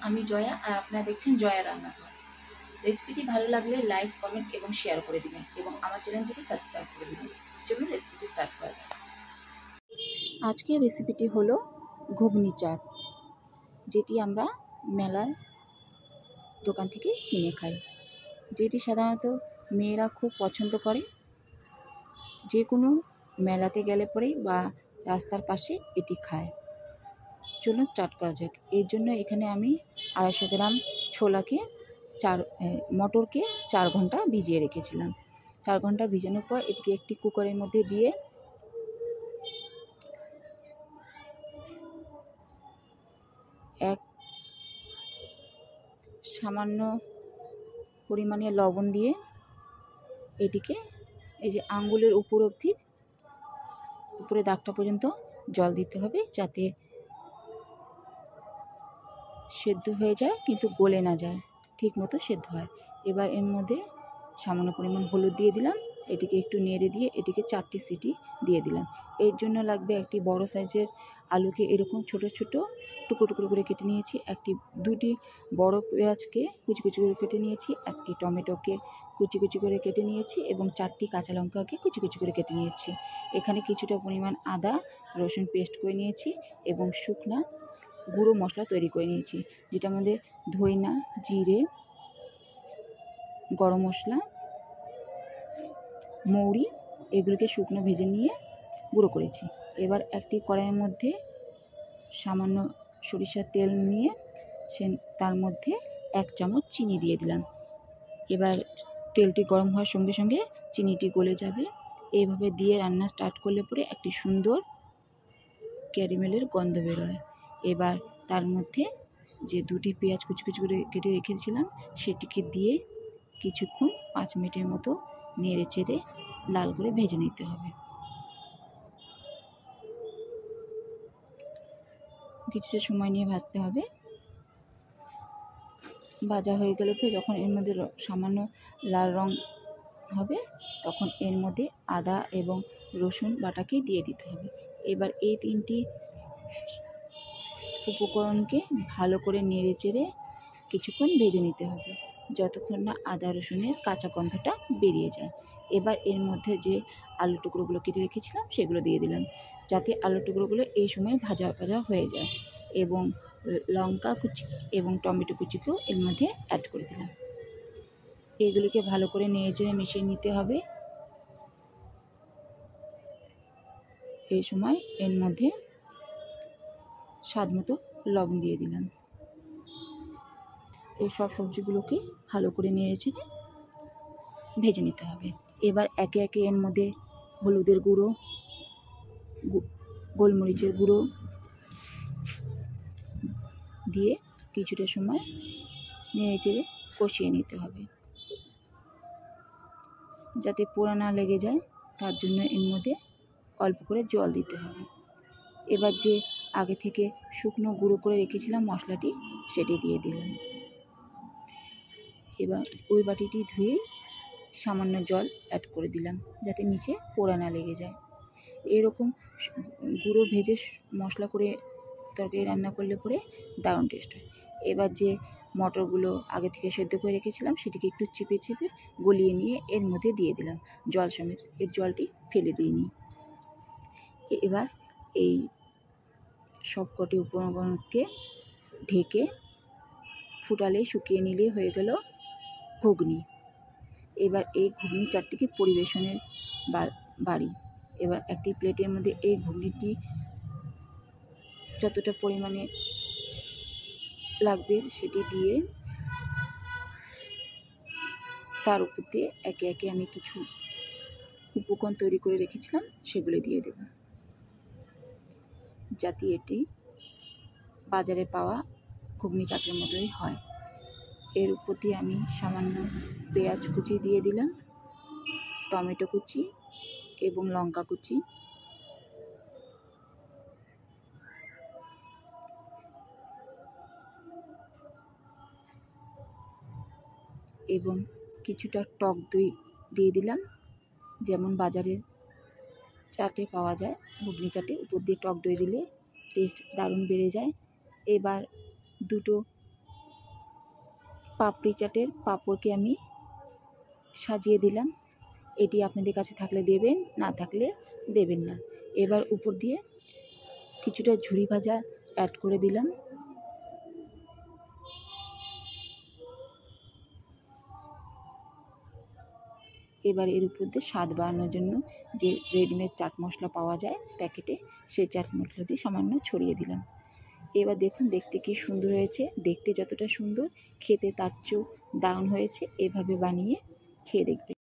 আমি জয়া, আর আপনারা দেখছেন জয়া রান্নাঘর। রেসিপিটি ভালো লাগলে লাইক, কমেন্ট এবং শেয়ার করে দিবেন এবং আমার চ্যানেলটিকে সাবস্ক্রাইব করে দিবেন। চলুন রেসিপিটি স্টার্ট করা যাক। আজকের রেসিপিটি হলো ঘুগনি চাট, যেটি আমরা মেলার দোকান থেকে কিনে খাই, যেটি সাধারণত মেয়েরা খুব পছন্দ করে। যে কোনো মেলাতে গেলে পরেই বা রাস্তার পাশে এটি খায়। চলুন স্টার্ট করা যাক। এর জন্য এখানে আমি 250 গ্রাম ছোলাকে মটরকে 4 ঘন্টা ভিজিয়ে রেখেছিলাম। 4 ঘন্টা ভিজানোর পর এটিকে একটি কুকারের মধ্যে দিয়ে সামান্য পরিমাণে লবণ দিয়ে এটিকে এই যে আঙ্গুলের উপর অবধি, উপরে দাগটা পর্যন্ত জল দিতে হবে, যাতে সেদ্ধ হয়ে যায় কিন্তু গলে না যায়, ঠিক মতো সেদ্ধ হয়। এবার এর মধ্যে সামান্য পরিমাণ হলুদ দিয়ে দিলাম। এটিকে একটু নেড়ে দিয়ে এটিকে 4টি সিটি দিয়ে দিলাম। এর জন্য লাগবে একটি বড় সাইজের আলুকে এরকম ছোট ছোট টুকরো টুকরো করে কেটে নিয়েছি, দুটি বড় পেঁয়াজকে কুচি কুচি করে কেটে নিয়েছি, একটি টমেটোকে কুচি কুচি করে কেটে নিয়েছি এবং 4টি কাঁচা লঙ্কাকে কুচি কুচি করে কেটে নিয়েছি। এখানে কিছুটা পরিমাণ আদা রসুন পেস্ট করে নিয়েছি এবং শুকনা গুঁড়ো মশলা তৈরি করে নিয়েছি, যেটার মধ্যে ধইনা, জিরে, গরম মশলা, মৌরি এগুলোকে শুকনো ভেজে নিয়ে গুঁড়ো করেছি। এবার একটি কড়াইয়ের মধ্যে সামান্য সরিষার তেল নিয়ে তার মধ্যে 1 চামচ চিনি দিয়ে দিলাম। এবার তেলটি গরম হওয়ার সঙ্গে সঙ্গে চিনিটি গলে যাবে। এইভাবে দিয়ে রান্না স্টার্ট করলে পরে একটি সুন্দর ক্যারামেলের গন্ধ বেরোয়। এবার তার মধ্যে যে 2টি পেঁয়াজ কুচি কুচি করে কেটে রেখেছিলাম সেটিকে দিয়ে কিছুক্ষণ 5 মিনিটের মতো নেড়ে চেড়ে লাল করে ভেজে নিতে হবে। কিছুটা সময় নিয়ে ভাজতে হবে। ভাজা হয়ে গেলে পরে যখন এর মধ্যে সামান্য লাল রং হবে, তখন এর মধ্যে আদা এবং রসুন বাটাকে দিয়ে দিতে হবে। এবার এই 3টি উপকরণকে ভালো করে নেড়ে চেড়ে কিছুক্ষণ ভেজে নিতে হবে, যতক্ষণ না আদা রসুনের কাঁচা গন্ধটা বেরিয়ে যায়। এবার এর মধ্যে যে আলু টুকরোগুলো কেটে রেখেছিলাম সেগুলো দিয়ে দিলাম, যাতে আলু টুকরোগুলো এই সময় ভাজা ভাজা হয়ে যায়, এবং লঙ্কা কুচি এবং টমেটো কুচিকেও এর মধ্যে অ্যাড করে দিলাম। এগুলিকে ভালো করে নেড়ে চেড়ে মিশিয়ে নিতে হবে। এই সময় এর মধ্যে স্বাদমতো লবণ দিয়ে দিলাম। এই সব সবজিগুলোকে ভালো করে নেড়ে চেড়ে ভেজে নিতে হবে। এবার একে একে এর মধ্যে হলুদের গুঁড়ো, গোলমরিচের গুঁড়ো দিয়ে কিছুটা সময় নেড়ে চেড়ে কষিয়ে নিতে হবে, যাতে পোড়া না লেগে যায়। তার জন্য এর মধ্যে অল্প করে জল দিতে হবে। এবার যে আগে থেকে শুকনো গুঁড়ো করে রেখেছিলাম মশলাটি, সেটি দিয়ে দিলাম। এবার ওই বাটিটি ধুয়ে সামান্য জল অ্যাড করে দিলাম, যাতে নিচে পোড়া না লেগে যায়। এরকম গুঁড়ো ভেজে মশলা করে তরকারি রান্না করলে পরে দারুণ টেস্ট হয়। এবার যে মটরগুলো আগে থেকে সেদ্ধ করে রেখেছিলাম সেটিকে একটু চিপে চিপে গলিয়ে নিয়ে এর মধ্যে দিয়ে দিলাম জল সমেত। এর জলটি ফেলে দিইনি। এবার এই সবকটি উপকরণকে ঢেকে ফুটালে শুকিয়ে নিলে হয়ে গেল ঘুগনি। এবার এই ঘুগনি চাটটিকে পরিবেশনের বাড়ি। এবার একটি প্লেটের মধ্যে এই ঘুগনিটি যতটা পরিমাণে লাগবে সেটি দিয়ে তার উপর দিয়ে একে একে আমি কিছু উপকরণ তৈরি করে রেখেছিলাম সেগুলো দিয়ে দেব, যাতে এটি বাজারে পাওয়া ঘুগনি চাটের মতোই হয়। এর উপর দিয়ে আমি সামান্য পেঁয়াজ কুচি দিয়ে দিলাম, টমেটো কুচি এবং লঙ্কা কুচি, এবং কিছুটা টক দই দিয়ে দিলাম, যেমন বাজারের চাটে পাওয়া যায়। ঘুগনি চাটে উপর দিয়ে টক দই দিলে টেস্ট দারুণ বেড়ে যায়। এবার 2টো পাপড়ি চাটের পাঁপড়কে আমি সাজিয়ে দিলাম। এটি আপনাদের কাছে থাকলে দেবেন, না থাকলে দেবেন না। এবার উপর দিয়ে কিছুটা ঝুরি ভাজা অ্যাড করে দিলাম। এবার এর উপর দিয়ে স্বাদ বাড়ানোর জন্য যে রেডিমেড চাট মশলা পাওয়া যায় প্যাকেটে, সেই চাট মশলা দিয়ে সামান্য ছড়িয়ে দিলাম। এবার দেখুন দেখতে কি সুন্দর হয়েছে। দেখতে যতটা সুন্দর, খেতে তার চেয়েও দারুণ হয়েছে। এভাবে বানিয়ে খেয়ে দেখবেন।